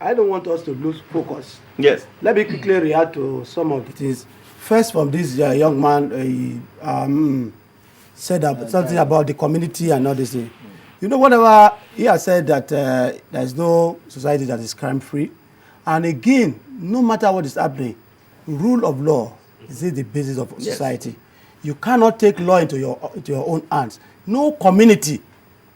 I don't want us to lose focus. Yes. Let me quickly react to some of the things. First, from this young man, he said something about the community and all this thing. You know, whatever he has said that there is no society that is crime-free. And again, no matter what is happening, rule of law is the basis of society. You cannot take law into your own hands. No community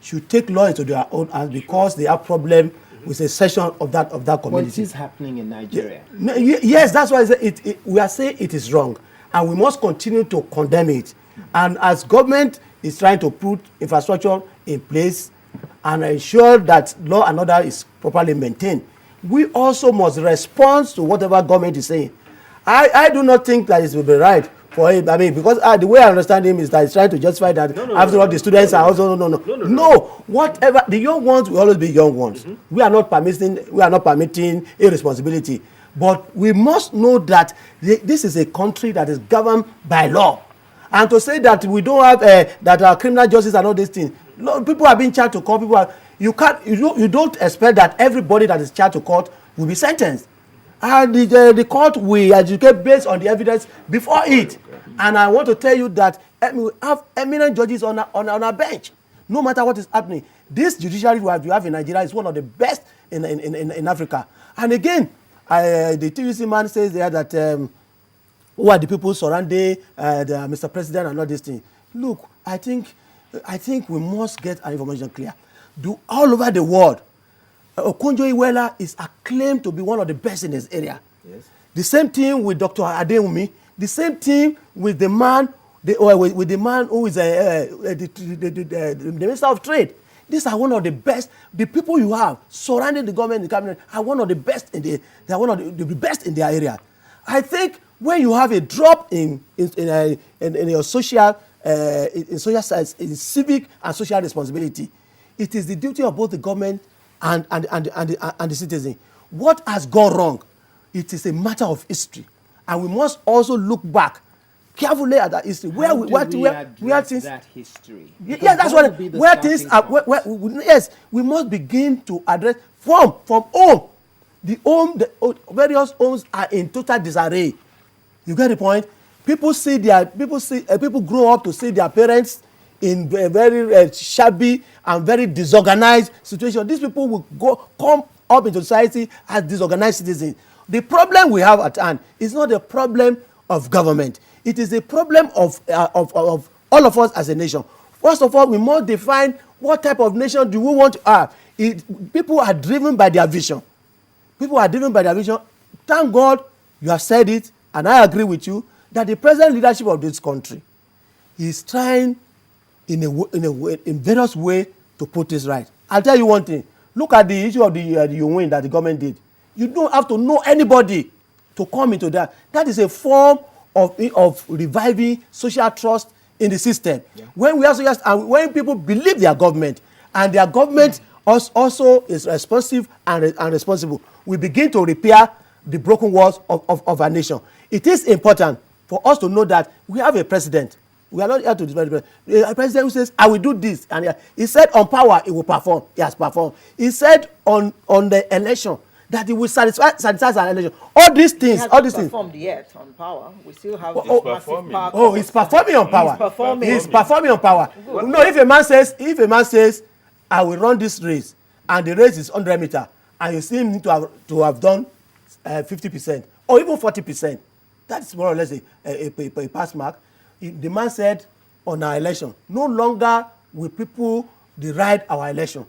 should take law into their own hands because they have problem with a section of that community. What is happening in Nigeria? Yes, that's why we are saying it is wrong, and we must continue to condemn it. And as government is trying to put infrastructure in place and ensure that law and order is properly maintained, we also must respond to whatever government is saying. I do not think that it will be right for him. I mean, because the way I understand him is that he's trying to justify that after all the students are also no. Whatever the young ones will always be young ones. We are not permitting irresponsibility, but we must know that this is a country that is governed by law, and to say that we don't have that our criminal justice and all these things. People are being charged to court. You don't expect that everybody that is charged to court will be sentenced. And the court will adjudicate based on the evidence before it. And I want to tell you that we have eminent judges on our bench, no matter what is happening. This judiciary we have in Nigeria is one of the best in Africa. And again, the TVC man says there that who are the people surrounding Mr. President and all these things. Look, I think we must get our information clear. All over the world, Okonjo-Iweala is acclaimed to be one of the best in his area. Yes. The same thing with Dr. Adewumi. The same thing with the man with the man who is the Minister of Trade. These are one of the best. The people you have surrounding the government and the cabinet are one of the best they are one of the best in their area. I think when you have a drop in your social in civic and social responsibility, it is the duty of both the government and the citizen. What has gone wrong? It is a matter of history, and we must also look back carefully at that history. Where things that history? Yes, that's what where things are. Yes, we must begin to address from home. The various homes are in total disarray. You get the point? People grow up to see their parents in a very shabby and very disorganized situation. These people will come up into society as disorganized citizens. The problem we have at hand is not a problem of government. It is a problem of all of us as a nation. First of all, we must define what type of nation do we want to have. People are driven by their vision. Thank God you have said it, and I agree with you, that the present leadership of this country is trying in various ways to put this right. I'll tell you one thing. Look at the issue of the UN that the government did. You don't have to know anybody to come into that. That is a form of reviving social trust in the system. Yeah. When we also and when people believe their government and their government also is responsive and responsible, we begin to repair the broken walls of our nation. It is important for us to know that we have a president. We are not here to defend the president. A president who says, I will do this. And he said on power, he will perform. He has performed. He said on the election that he will satisfy an election. All these things. He hasn't performed yet on power. We still have this massive power. Oh, he's performing on power. He's performing on power. Good. No, if a man says, I will run this race, and the race is 100 meters, and you see him to have done 50% or even 40%, that's more or less a pass mark. The man said on our election, no longer will people deride our election.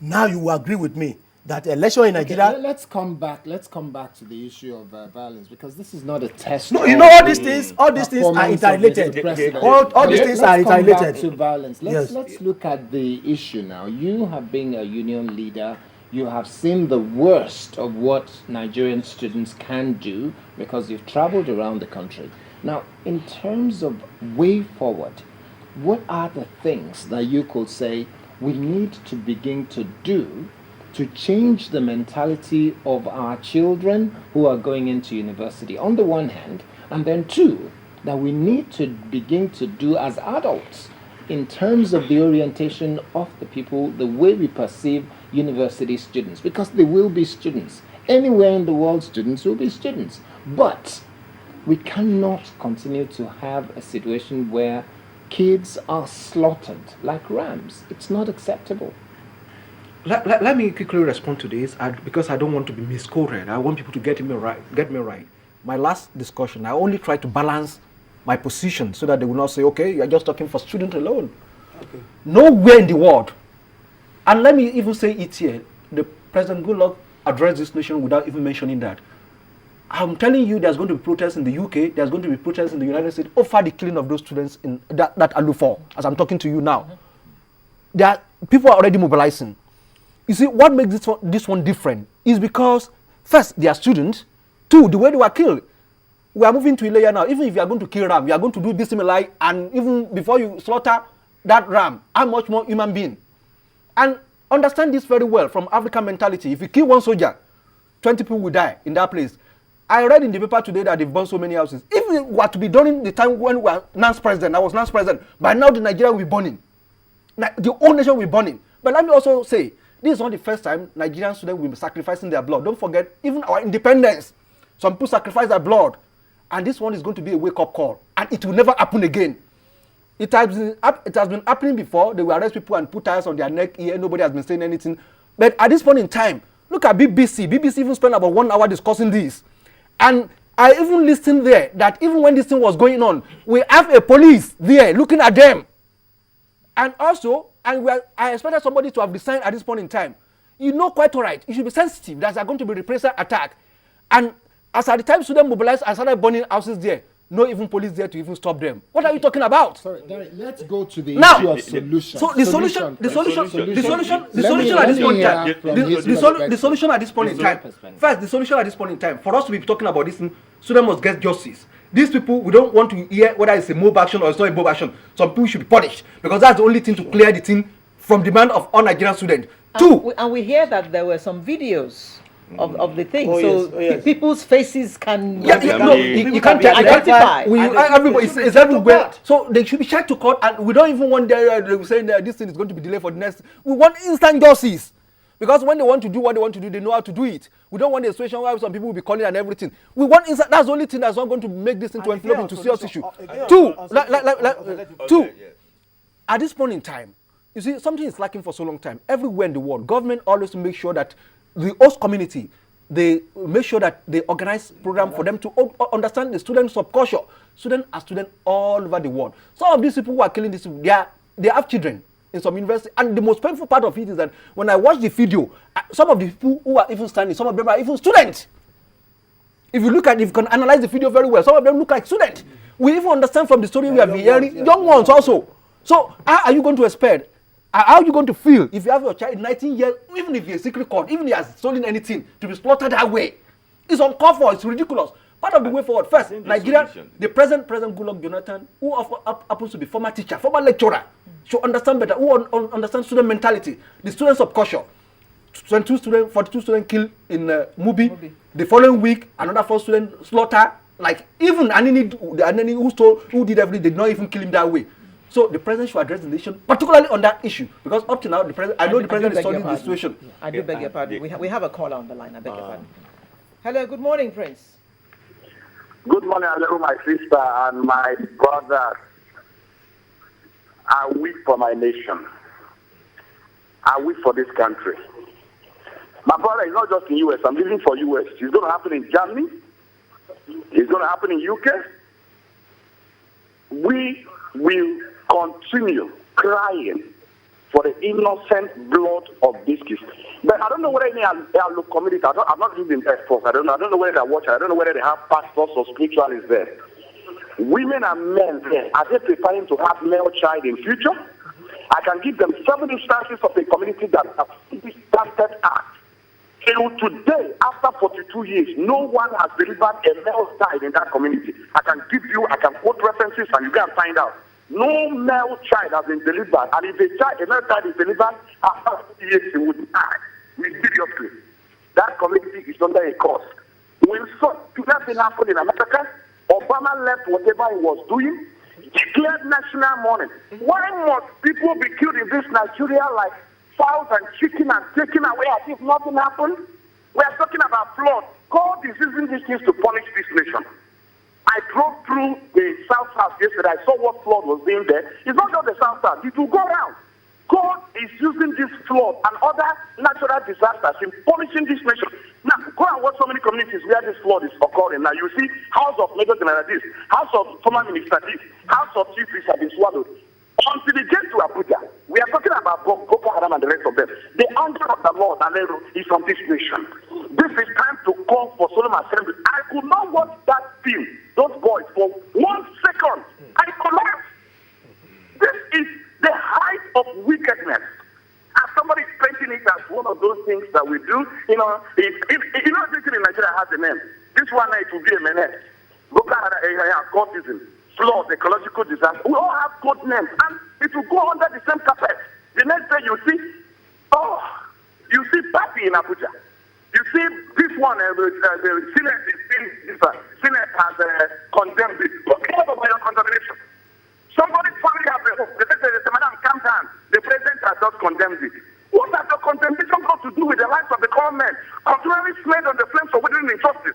Now you will agree with me that election in Nigeria. Okay, let's come back to the issue of violence, because this is not a test. No, you know all these things are interrelated. All these things are interrelated. Come back to violence. Let's look at the issue now. You have been a union leader. You have seen the worst of what Nigerian students can do because you've traveled around the country. Now, in terms of way forward, what are the things that you could say we need to begin to do to change the mentality of our children who are going into university, on the one hand, and then two, that we need to begin to do as adults in terms of the orientation of the people, the way we perceive university students, because they will be students. Anywhere in the world, students will be students. But we cannot continue to have a situation where kids are slaughtered like rams. It's not acceptable. Let me quickly respond to this, because I don't want to be misquoted. I want people to get me right. My last discussion, I only try to balance my position so that they will not say, okay, you're just talking for students alone. Okay. Nowhere in the world, and let me even say it here, the President Goodluck addressed this nation without even mentioning that. I'm telling you, there's going to be protests in the UK, there's going to be protests in the United States over the killing of those students in that Alufo, as I'm talking to you now. People are already mobilizing. You see, what makes this one different is because, first, they are students. Two, the way they were killed. We are moving to a layer now. Even if you are going to kill ram, you are going to do this similar, and even before you slaughter that ram, how much more human being? And understand this very well from African mentality. If you kill one soldier, 20 people will die in that place. I read in the paper today that they've burned so many houses. If it were to be done in the time when we were NANS President, I was NANS President, by now the Nigeria will be burning. The whole nation will be burning. But let me also say, this is not the first time Nigerian students will be sacrificing their blood. Don't forget, even our independence, some people sacrifice their blood. And this one is going to be a wake-up call. And it will never happen again. It has been happening before. They will arrest people and put tires on their neck here. Nobody has been saying anything. But at this point in time, look at BBC. BBC even spent about 1 hour discussing this. And I even listened there that even when this thing was going on, we have a police there looking at them. And also, I expected somebody to have resigned at this point in time. You know quite all right. You should be sensitive that there are going to be reprisal attack. And as at the time students mobilized and started burning houses there, no even police there to even stop them. What are you talking about? Sorry, Gary, let's go to the issue of solution. So the solution at this point in time. First, the solution at this point in time, for us to be talking about this, students must get justice. These people, we don't want to hear whether it's a mob action or it's not a mob action. Some people should be punished because that's the only thing to clear the thing from demand of all Nigerian students. And we hear that there were some videos of the thing, people's faces can you can't identify. Everybody is everywhere, so they should be checked to court, and we don't even want them saying that this thing is going to be delayed for the next. We want instant justice, because when they want to do what they want to do, they know how to do it. We don't want a situation where some people will be calling and everything. We want instant. That's the only thing that's not going to make this into envelop into serious issue. Two, at this point in time, you see, something is lacking for so long time. Everywhere in the world, government always make sure that the host community, they make sure that they organize program for them to understand the student subculture. Students are students all over the world. Some of these people who are killing these people, they have children in some university. And the most painful part of it is that when I watch the video, some of the people who are even standing, some of them are even students. If you can analyze the video very well, some of them look like students. We even understand from the story we have been hearing, young ones also. So how are you going to expect? How are you going to feel if you have your child 19 years, even if you're a secret court, even if he has stolen anything, to be slaughtered that way? It's uncalled for, it's ridiculous. Part of the way forward, first, Nigeria, the President Goodluck Jonathan, who happens to be former teacher, former lecturer, should understand better, who understand student mentality, the student subculture. 42 students killed in Mubi. The following week, another 4 students slaughtered. Like, even Anini who did everything, did not even kill him that way. So the president should address the nation, particularly on that issue, because up to now, the president is studying the situation. I do beg your pardon. We have a caller on the line. I beg your pardon. Hello, good morning, Prince. Good morning, Alero, my sister and my brother. I weep for my nation. I weep for this country. My brother is not just in US. I'm living for US. It's going to happen in Germany. It's going to happen in UK. We will continue crying for the innocent blood of these kids. But I don't know whether any local community, I'm not living in Air Force. I don't know whether they're watching. I don't know whether they have pastors or spiritualists there. Women and men there, are they preparing to have male child in future? I can give them 7 instances of a community that have started act. Till today, after 42 years, no one has delivered a male child in that community. I can quote references and you can find out. No male child has been delivered. And if a male child is delivered, after 40 years, he would die. Seriously. That community is under a curse. That thing happened in America. Obama left whatever he was doing, declared national mourning. Why must people be killed in this Nigeria like fowls and chicken and taken away as if nothing happened. We are talking about flood. God is using these things to punish this nation. I drove through the South yesterday. I saw what flood was being there. It's not just the South. It will go around. God is using this flood and other natural disasters in punishing this nation. Now, go and watch so many communities where this flood is occurring. Now, you see House of Lagos General this, House of former Minister this, House of Chief Priests have been swallowed. Until they get to Abuja, we are talking about Boko Haram and the rest of them. The anger of the Lord, Alero, is on this nation. This is time to call for solemn assembly. I could not watch that film, those boys, for 1 second. I collapsed. This is the height of wickedness. And somebody is painting it as one of those things that we do. You know, if everything in Nigeria has a name, this one night will be a menace. Look at cultism, flood, ecological disaster. We all have code names, and it will go under the same carpet. The next day you see party in Abuja. You see this one, the Senate has condemned it. Because of your contamination. Somebody's family has the madam, calm down. The president has just condemned it. What has the condemnation got to do with the lives of the common men? Continually smeared on the flames of withering injustice.